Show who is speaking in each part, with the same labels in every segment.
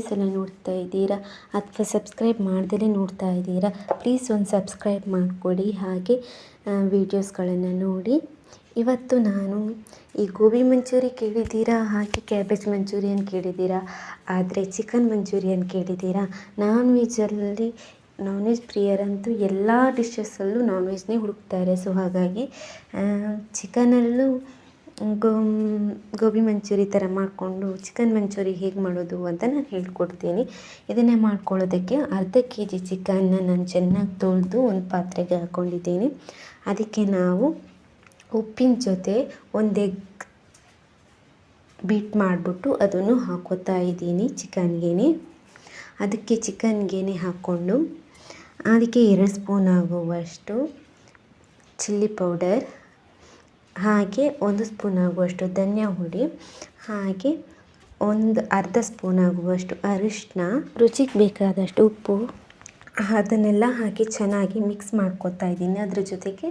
Speaker 1: ಸಲ ನೋಡ್ತಾ ಇದ್ದೀರಾ ಅಥವಾ ಸಬ್ಸ್ಕ್ರೈಬ್ ಮಾಡ್ದೇ ನೋಡ್ತಾ ಇದ್ದೀರಾ, ಪ್ಲೀಸ್ ಒಂದು ಸಬ್ಸ್ಕ್ರೈಬ್ ಮಾಡಿಕೊಡಿ. ಹಾಗೆ ವೀಡಿಯೋಸ್ಗಳನ್ನು ನೋಡಿ. ಇವತ್ತು ನಾನು ಈ ಗೋಬಿ ಮಂಚೂರಿ ಕೇಳಿದ್ದೀರಾ, ಹಾಗೆ ಕ್ಯಾಬೇಜ್ ಮಂಚೂರಿಯನ್ ಕೇಳಿದ್ದೀರಾ, ಆದರೆ ಚಿಕನ್ ಮಂಚೂರಿಯನ್ ಕೇಳಿದ್ದೀರಾ. ನಾನ್ ವೆಜ್ ಪ್ರಿಯರಂತೂ ಎಲ್ಲ ಡಿಶಸ್ಸಲ್ಲೂ ನಾನ್ ವೆಜ್ನೇ ಹುಡುಕ್ತಾರೆ. ಸೊ ಹಾಗಾಗಿ ಚಿಕನಲ್ಲೂ ಗೋಬಿ ಮಂಚೂರಿ ಥರ ಮಾಡಿಕೊಂಡು ಚಿಕನ್ ಮಂಚೂರಿ ಹೇಗೆ ಮಾಡೋದು ಅಂತ ನಾನು ಹೇಳ್ಕೊಡ್ತೀನಿ. ಇದನ್ನೇ ಮಾಡ್ಕೊಳ್ಳೋದಕ್ಕೆ ಅರ್ಧ kg ಚಿಕನ್ನ ನಾನು ಚೆನ್ನಾಗಿ ತೊಳೆದು ಒಂದು ಪಾತ್ರೆಗೆ ಹಾಕ್ಕೊಂಡಿದ್ದೀನಿ. ಅದಕ್ಕೆ ನಾವು ಉಪ್ಪಿನ ಜೊತೆ ಒಂದು ಎಗ್ ಬೀಟ್ ಮಾಡಿಬಿಟ್ಟು ಅದನ್ನು ಹಾಕೋತಾ ಇದ್ದೀನಿ ಚಿಕನ್ಗೆ. ಅದಕ್ಕೆ ಚಿಕನ್ಗೆ ಹಾಕ್ಕೊಂಡು ಅದಕ್ಕೆ 2 ಸ್ಪೂನ್ ಆಗುವಷ್ಟು ಚಿಲ್ಲಿ ಪೌಡರ್, ಹಾಗೆ 1 ಸ್ಪೂನ್ ಆಗುವಷ್ಟು ಧನಿಯಾ ಹುಡಿ, ಹಾಗೆ ಒಂದು ಅರ್ಧ ಸ್ಪೂನ್ ಆಗುವಷ್ಟು ಅರಿಶಿನ, ರುಚಿಗೆ ಬೇಕಾದಷ್ಟು ಉಪ್ಪು, ಅದನ್ನೆಲ್ಲ ಹಾಕಿ ಚೆನ್ನಾಗಿ ಮಿಕ್ಸ್ ಮಾಡ್ಕೊತಾ ಇದ್ದೀನಿ. ಅದ್ರ ಜೊತೆಗೆ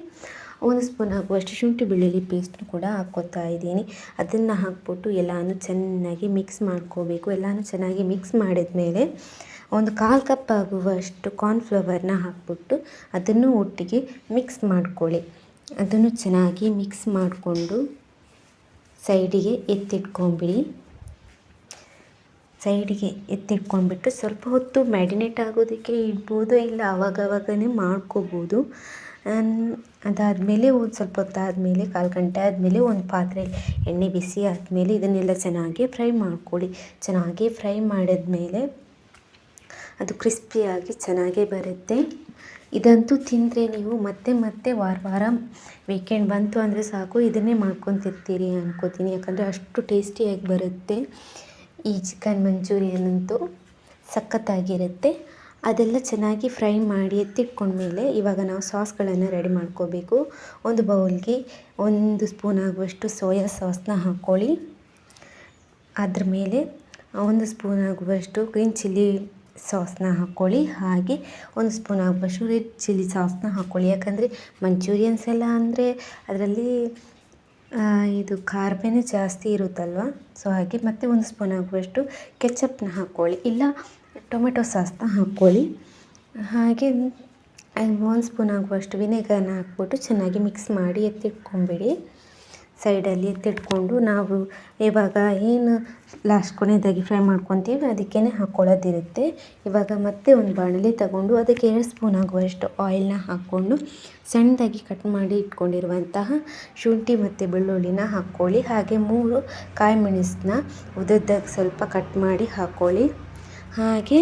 Speaker 1: 1 ಸ್ಪೂನ್ ಆಗುವಷ್ಟು ಶುಂಠಿ ಬೆಳ್ಳುಳ್ಳಿ ಪೇಸ್ಟ್ನು ಕೂಡ ಹಾಕ್ಕೋತಾ ಇದ್ದೀನಿ. ಅದನ್ನು ಹಾಕ್ಬಿಟ್ಟು ಎಲ್ಲನೂ ಚೆನ್ನಾಗಿ ಮಿಕ್ಸ್ ಮಾಡ್ಕೋಬೇಕು. ಎಲ್ಲನೂ ಚೆನ್ನಾಗಿ ಮಿಕ್ಸ್ ಮಾಡಿದ್ಮೇಲೆ ಒಂದು 1/4 ಕಪ್ ಆಗುವಷ್ಟು ಕಾರ್ನ್ಫ್ಲವರ್ನ ಹಾಕ್ಬಿಟ್ಟು ಅದನ್ನು ಒಟ್ಟಿಗೆ ಮಿಕ್ಸ್ ಮಾಡ್ಕೊಳ್ಳಿ. ಅದನ್ನು ಚೆನ್ನಾಗಿ ಮಿಕ್ಸ್ ಮಾಡಿಕೊಂಡು ಸೈಡಿಗೆ ಎತ್ತಿಟ್ಕೊಂಡ್ಬಿಟ್ಟು ಸ್ವಲ್ಪ ಹೊತ್ತು ಮ್ಯಾರಿನೇಟ್ ಆಗೋದಕ್ಕೆ ಇಡ್ಬೋದು, ಇಲ್ಲ ಆವಾಗನೇ ಮಾಡ್ಕೋಬೋದು. ಅದಾದಮೇಲೆ ಒಂದು ಸ್ವಲ್ಪ ಹೊತ್ತಾದಮೇಲೆ 1/4 ಗಂಟೆ ಆದಮೇಲೆ ಒಂದು ಪಾತ್ರೆಯಲ್ಲಿ ಎಣ್ಣೆ ಬಿಸಿ ಆದಮೇಲೆ ಇದನ್ನೆಲ್ಲ ಚೆನ್ನಾಗಿ ಫ್ರೈ ಮಾಡ್ಕೊಳ್ಳಿ. ಚೆನ್ನಾಗಿ ಫ್ರೈ ಮಾಡಿದ್ಮೇಲೆ ಅದು ಕ್ರಿಸ್ಪಿಯಾಗಿ ಚೆನ್ನಾಗೇ ಬರುತ್ತೆ. ಇದಂತೂ ತಿಂದರೆ ನೀವು ಮತ್ತೆ ವಾರ ವೀಕೆಂಡ್ ಬಂತು ಅಂದರೆ ಸಾಕು ಇದನ್ನೇ ಮಾಡ್ಕೊತಿರ್ತೀರಿ ಅನ್ಕೋತೀನಿ. ಯಾಕಂದರೆ ಅಷ್ಟು ಟೇಸ್ಟಿಯಾಗಿ ಬರುತ್ತೆ. ಈ ಚಿಕನ್ ಮಂಚೂರಿಯನ್ ಅಂತೂ ಸಖತ್ತಾಗಿರುತ್ತೆ. ಅದೆಲ್ಲ ಚೆನ್ನಾಗಿ ಫ್ರೈ ಮಾಡಿ ಎತ್ತಿಟ್ಕೊಂಡ್ಮೇಲೆ ಇವಾಗ ನಾವು ಸಾಸ್ಗಳನ್ನು ರೆಡಿ ಮಾಡ್ಕೋಬೇಕು. ಒಂದು ಬೌಲ್ಗೆ 1 ಸ್ಪೂನ್ ಆಗುವಷ್ಟು ಸೋಯಾ ಸಾಸ್ನ ಹಾಕ್ಕೊಳ್ಳಿ. ಅದ್ರ ಮೇಲೆ 1 ಸ್ಪೂನ್ ಆಗುವಷ್ಟು ಗ್ರೀನ್ ಚಿಲ್ಲಿ ಸಾಸ್ನ ಹಾಕ್ಕೊಳ್ಳಿ. ಹಾಗೆ 1 ಸ್ಪೂನ್ ಆಗುವಷ್ಟು ರೆಡ್ ಚಿಲ್ಲಿ ಸಾಸ್ನ ಹಾಕ್ಕೊಳ್ಳಿ. ಯಾಕಂದರೆ ಮಂಚೂರಿಯನ್ಸ್ ಎಲ್ಲ ಅಂದರೆ ಅದರಲ್ಲಿ ಇದು ಖಾರನೇ ಜಾಸ್ತಿ ಇರುತ್ತಲ್ವ. ಸೊ ಹಾಗೆ ಮತ್ತೆ 1 ಸ್ಪೂನ್ ಆಗುವಷ್ಟು ಕೆಚಪ್ನ ಹಾಕ್ಕೊಳ್ಳಿ, ಇಲ್ಲ ಟೊಮೆಟೊ ಸಾಸ್ನ ಹಾಕ್ಕೊಳ್ಳಿ. ಹಾಗೆ 1 ಸ್ಪೂನ್ ಆಗುವಷ್ಟು ವಿನೆಗರ್ನ ಹಾಕ್ಬಿಟ್ಟು ಚೆನ್ನಾಗಿ ಮಿಕ್ಸ್ ಮಾಡಿ ಎತ್ತಿಟ್ಕೊಂಬಿಡಿ. ಸೈಡಲ್ಲಿ ಎತ್ತಿಟ್ಕೊಂಡು ನಾವು ಇವಾಗ ಏನು ಲಾಸ್ಟ್ ಕೊನೆಯದಾಗಿ ಫ್ರೈ ಮಾಡ್ಕೊತೀವಿ ಅದಕ್ಕೇ ಹಾಕ್ಕೊಳ್ಳೋದಿರುತ್ತೆ. ಇವಾಗ ಮತ್ತೆ ಒಂದು ಬಾಣಲೆ ತಗೊಂಡು ಅದಕ್ಕೆ 2 ಸ್ಪೂನ್ ಆಗುವಷ್ಟು ಆಯಿಲ್ನ ಹಾಕ್ಕೊಂಡು ಸಣ್ಣದಾಗಿ ಕಟ್ ಮಾಡಿ ಇಟ್ಕೊಂಡಿರುವಂತಹ ಶುಂಠಿ ಮತ್ತು ಬೆಳ್ಳುಳ್ಳಿನ ಹಾಕ್ಕೊಳ್ಳಿ. ಹಾಗೆ 3 ಕಾಯಿ ಮೆಣಸನ್ನ ಉದ್ದದಾಗಿ ಸ್ವಲ್ಪ ಕಟ್ ಮಾಡಿ ಹಾಕ್ಕೊಳ್ಳಿ. ಹಾಗೆ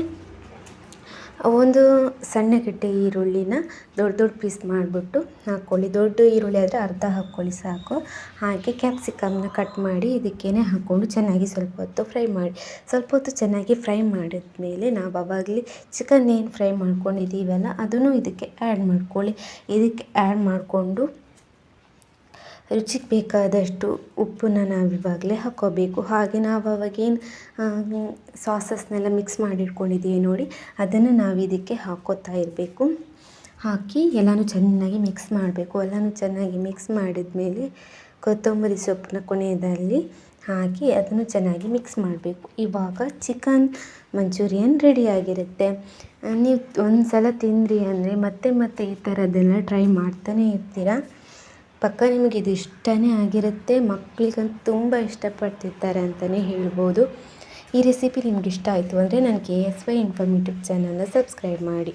Speaker 1: ಒಂದು ಸಣ್ಣ ಗೆಡ್ಡೆ ಈರುಳ್ಳಿನ ದೊಡ್ಡ ಪೀಸ್ ಮಾಡಿಬಿಟ್ಟು ಹಾಕ್ಕೊಳ್ಳಿ. ದೊಡ್ಡ ಈರುಳ್ಳಿ ಆದರೆ ಅರ್ಧ ಹಾಕ್ಕೊಳ್ಳಿ ಸಾಕು. ಹಾಗೆ ಕ್ಯಾಪ್ಸಿಕಮ್ನ ಕಟ್ ಮಾಡಿ ಇದಕ್ಕೇ ಹಾಕ್ಕೊಂಡು ಚೆನ್ನಾಗಿ ಸ್ವಲ್ಪ ಹೊತ್ತು ಫ್ರೈ ಮಾಡಿ. ಸ್ವಲ್ಪ ಹೊತ್ತು ಚೆನ್ನಾಗಿ ಫ್ರೈ ಮಾಡಿದ್ಮೇಲೆ ನಾವು ಆವಾಗಲೇ ಚಿಕನ್ ಏನು ಫ್ರೈ ಮಾಡ್ಕೊಂಡಿದ್ದೀವಲ್ಲ ಅದನ್ನು ಇದಕ್ಕೆ ಆ್ಯಡ್ ಮಾಡ್ಕೊಳ್ಳಿ. ಇದಕ್ಕೆ ಆ್ಯಡ್ ಮಾಡಿಕೊಂಡು ರುಚಿಗೆ ಬೇಕಾದಷ್ಟು ಉಪ್ಪನ್ನ ನಾವು ಇವಾಗಲೇ ಹಾಕ್ಕೋಬೇಕು. ಹಾಗೆ ನಾವು ಅವಾಗೇನು ಸಾಸಸ್ನೆಲ್ಲ ಮಿಕ್ಸ್ ಮಾಡಿಟ್ಕೊಂಡಿದ್ದೀವಿ ನೋಡಿ, ಅದನ್ನು ನಾವು ಇದಕ್ಕೆ ಹಾಕ್ಕೋತಾ ಇರಬೇಕು. ಹಾಕಿ ಎಲ್ಲನೂ ಚೆನ್ನಾಗಿ ಮಿಕ್ಸ್ ಮಾಡಬೇಕು. ಎಲ್ಲನೂ ಚೆನ್ನಾಗಿ ಮಿಕ್ಸ್ ಮಾಡಿದ್ಮೇಲೆ ಕೊತ್ತಂಬರಿ ಸೊಪ್ಪನ್ನ ಕೊನೆಯದಲ್ಲಿ ಹಾಕಿ ಅದನ್ನು ಚೆನ್ನಾಗಿ ಮಿಕ್ಸ್ ಮಾಡಬೇಕು. ಇವಾಗ ಚಿಕನ್ ಮಂಚೂರಿಯನ್ ರೆಡಿಯಾಗಿರುತ್ತೆ. ನೀವು ಒಂದು ಸಲ ತಿಂದ್ರಿ ಅಂದರೆ ಮತ್ತೆ ಈ ಥರದ್ದೆಲ್ಲ ಟ್ರೈ ಮಾಡ್ತಾನೆ ಇರ್ತೀರ. ಪಕ್ಕ ನಿಮಗೆ ಇದು ಇಷ್ಟನೇ ಆಗಿರುತ್ತೆ. ಮಕ್ಕಳಿಗಂತೂ ತುಂಬ ಇಷ್ಟಪಡ್ತಿರ್ತಾರೆ ಅಂತಲೇ ಹೇಳ್ಬೋದು. ಈ ರೆಸಿಪಿ ನಿಮ್ಗೆ ಇಷ್ಟ ಆಯಿತು ಅಂದರೆ ನನ್ನ KSY ಇನ್ಫಾರ್ಮೇಟಿವ್ ಚಾನಲ್ನ ಸಬ್ಸ್ಕ್ರೈಬ್ ಮಾಡಿ.